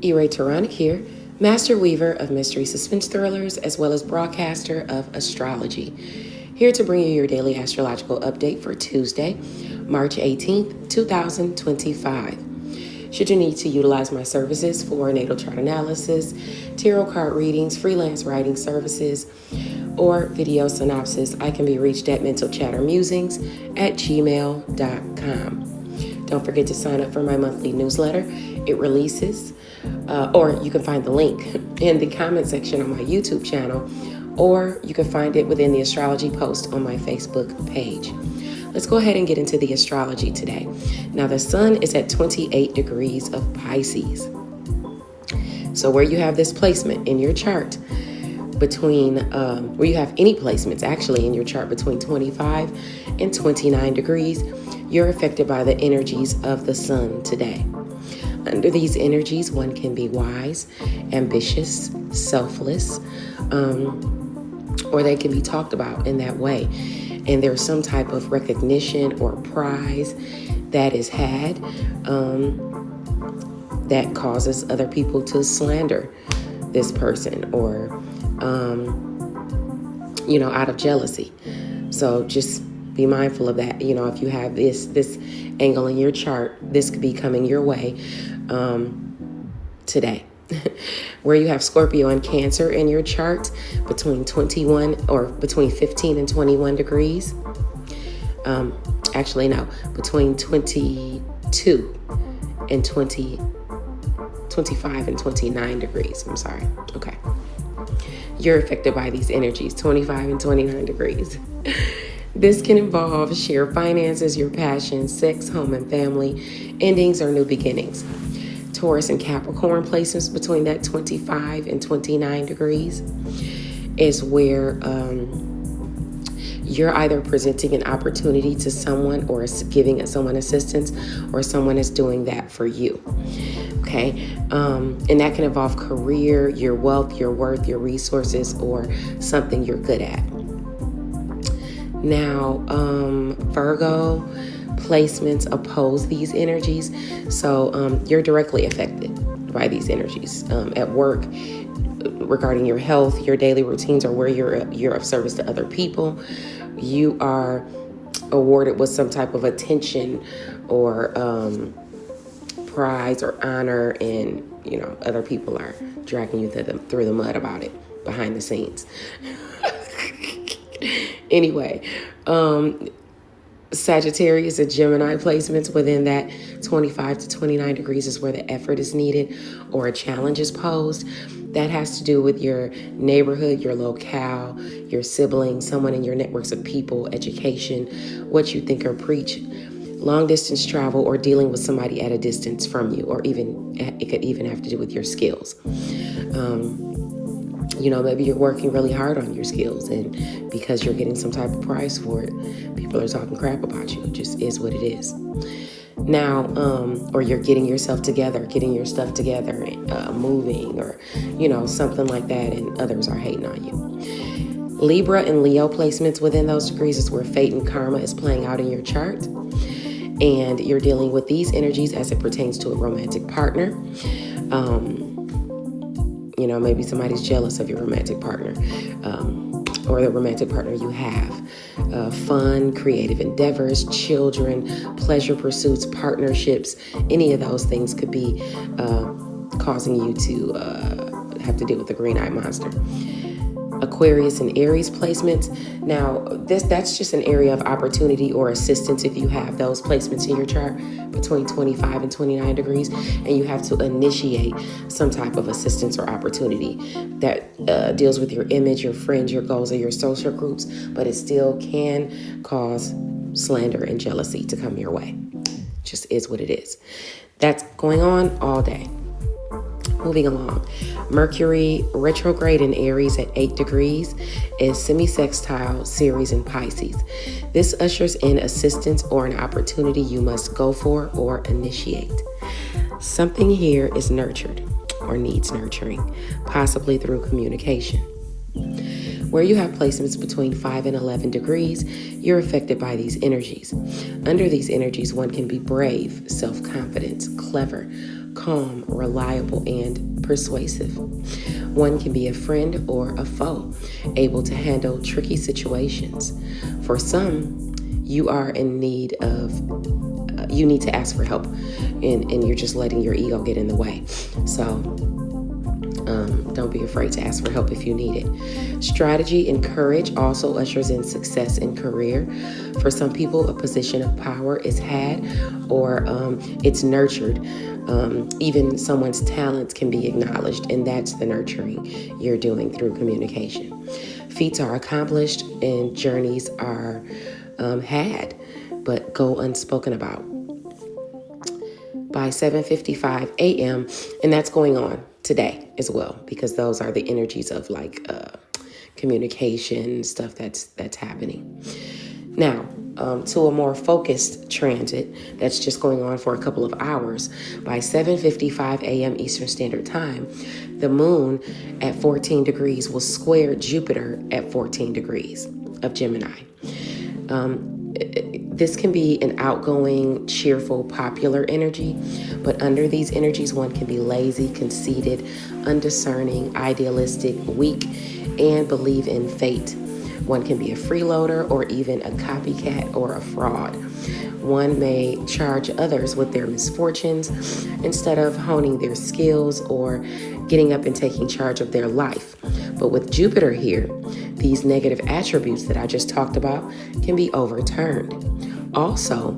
E-Ray Taronic here, master weaver of mystery suspense thrillers as well as broadcaster of Astrology. Here to bring you your daily astrological update for Tuesday, March 18th, 2025. Should you need to utilize my services for natal chart analysis, tarot card readings, freelance writing services, or video synopsis, I can be reached at mentalchattermusings@gmail.com. Don't forget to sign up for my monthly newsletter. It releases, or you can find the link in the comment section on my YouTube channel, or you can find it within the astrology post on my Facebook page. Let's go ahead and get into the astrology today. Now, the sun is at 28 degrees of Pisces. So where you have this placement in your chart, between where you have any placements actually in your chart between 25 and 29 degrees, you're affected by the energies of the sun today. Under these energies, one can be wise, ambitious, selfless, or they can be talked about in that way. And there's some type of recognition or prize that is had that causes other people to slander this person or, out of jealousy. So just be mindful of that. If you have this angle in your chart, this could be coming your way today. Where you have Scorpio and Cancer in your chart between 21 or between 15 and 21 degrees. Between 22 and 25 and 29 degrees. I'm sorry. Okay. You're affected by these energies, 25 and 29 degrees. This can involve shared finances, your passions, sex, home, and family, endings, or new beginnings. Taurus and Capricorn placements between that 25 and 29 degrees is where you're either presenting an opportunity to someone or giving someone assistance, or someone is doing that for you. Okay. And that can involve career, your wealth, your worth, your resources, or something you're good at. Now, Virgo placements oppose these energies. So you're directly affected by these energies at work, regarding your health, your daily routines, or where you're of service to other people. You are awarded with some type of attention or prize or honor, and other people are dragging you through the mud about it behind the scenes. Anyway, Sagittarius and Gemini placements within that 25 to 29 degrees is where the effort is needed or a challenge is posed. That has to do with your neighborhood, your locale, your siblings, someone in your networks of people, education, what you think or preach, long distance travel, or dealing with somebody at a distance from you, or it could even have to do with your skills. Maybe you're working really hard on your skills, and because you're getting some type of prize for it, people are talking crap about you. It just is what it is. Now, or you're getting yourself together, getting your stuff together, moving, or, something like that, and others are hating on you. Libra and Leo placements within those degrees is where fate and karma is playing out in your chart. And you're dealing with these energies as it pertains to a romantic partner. Maybe somebody's jealous of your romantic partner, or the romantic partner you have. Fun, creative endeavors, children, pleasure pursuits, partnerships, any of those things could be causing you to have to deal with the green-eyed monster. Aquarius and Aries placements. Now, that's just an area of opportunity or assistance if you have those placements in your chart between 25 and 29 degrees, and you have to initiate some type of assistance or opportunity that deals with your image, your friends, your goals, or your social groups, but it still can cause slander and jealousy to come your way. Just is what it is. That's going on all day. Moving along, Mercury retrograde in Aries at 8 degrees is semi-sextile Ceres in Pisces. This ushers in assistance or an opportunity you must go for or initiate. Something here is nurtured or needs nurturing, possibly through communication. Where you have placements between 5 and 11 degrees, you're affected by these energies. Under these energies, one can be brave, self-confident, clever, calm, reliable, and persuasive. One can be a friend or a foe, able to handle tricky situations. For some, you are in need of, you need to ask for help, and you're just letting your ego get in the way. So don't be afraid to ask for help if you need it. Strategy and courage also ushers in success in career. For some people, a position of power is had or it's nurtured. Even someone's talents can be acknowledged, and that's the nurturing you're doing through communication. Feats are accomplished and journeys are had, but go unspoken about. By 7:55 a.m., and that's going on today as well, because those are the energies of like communication stuff that's happening. Now, to a more focused transit that's just going on for a couple of hours. By 7:55 a.m. Eastern Standard Time, the moon at 14 degrees will square Jupiter at 14 degrees of Gemini. This can be an outgoing, cheerful, popular energy, but under these energies, one can be lazy, conceited, undiscerning, idealistic, weak, and believe in fate. One can be a freeloader or even a copycat or a fraud. One may charge others with their misfortunes instead of honing their skills or getting up and taking charge of their life. But with Jupiter here, these negative attributes that I just talked about can be overturned. Also,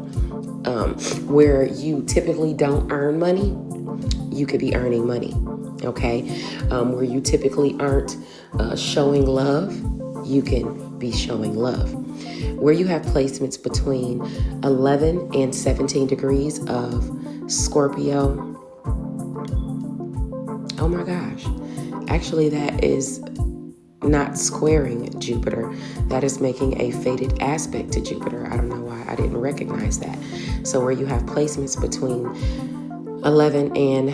where you typically don't earn money, you could be earning money, okay? Where you typically aren't showing love, you can be showing love. Where you have placements between 11 and 17 degrees of Scorpio, oh my gosh, actually that is not squaring Jupiter. That is making a fated aspect to Jupiter. I don't know why I didn't recognize that. So where you have placements between 11 and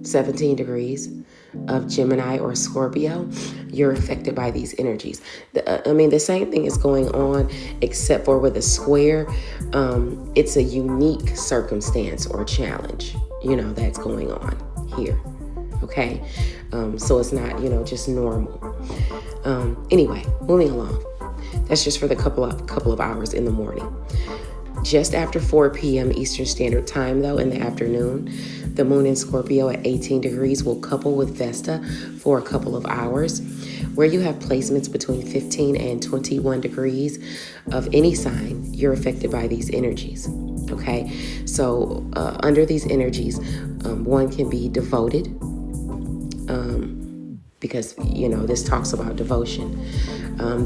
17 degrees of Gemini or Scorpio, you're affected by these energies. The same thing is going on, except for with a square, it's a unique circumstance or challenge, that's going on here. Okay, so it's not, just normal. Anyway, moving along. That's just for the couple of hours in the morning. Just after 4 p.m. Eastern Standard Time, though, in the afternoon, the moon in Scorpio at 18 degrees will couple with Vesta for a couple of hours. Where you have placements between 15 and 21 degrees of any sign, you're affected by these energies. Okay, so under these energies, one can be devoted, because, this talks about devotion.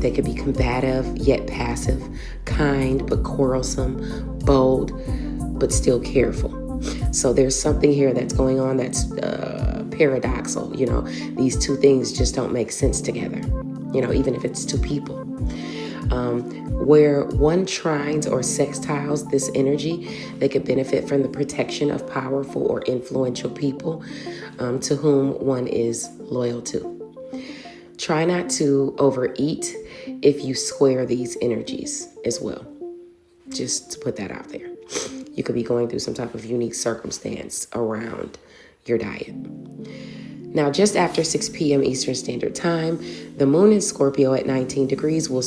They could be combative yet passive, kind but quarrelsome, bold but still careful. So there's something here that's going on that's paradoxal. These two things just don't make sense together, even if it's two people. Where one trines or sextiles this energy, they could benefit from the protection of powerful or influential people to whom one is loyal to. Try not to overeat if you square these energies as well. Just to put that out there. You could be going through some type of unique circumstance around your diet. Now, just after 6 p.m. Eastern Standard Time, the moon in Scorpio at 19 degrees will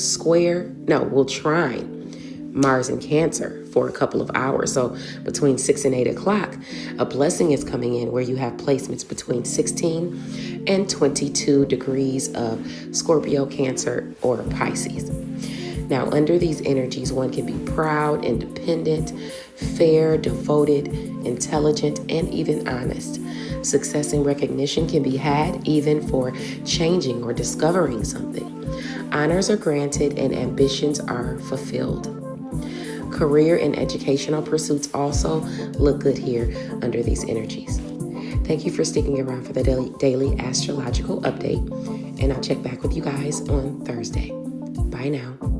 trine Mars in Cancer for a couple of hours. So between 6 and 8 o'clock, a blessing is coming in where you have placements between 16 and 22 degrees of Scorpio, Cancer, or Pisces. Now, under these energies, one can be proud, independent, fair, devoted, intelligent, and even honest. Success and recognition can be had even for changing or discovering something. Honors are granted and ambitions are fulfilled. Career and educational pursuits also look good here under these energies. Thank you for sticking around for the daily astrological update, and I'll check back with you guys on Thursday. Bye now.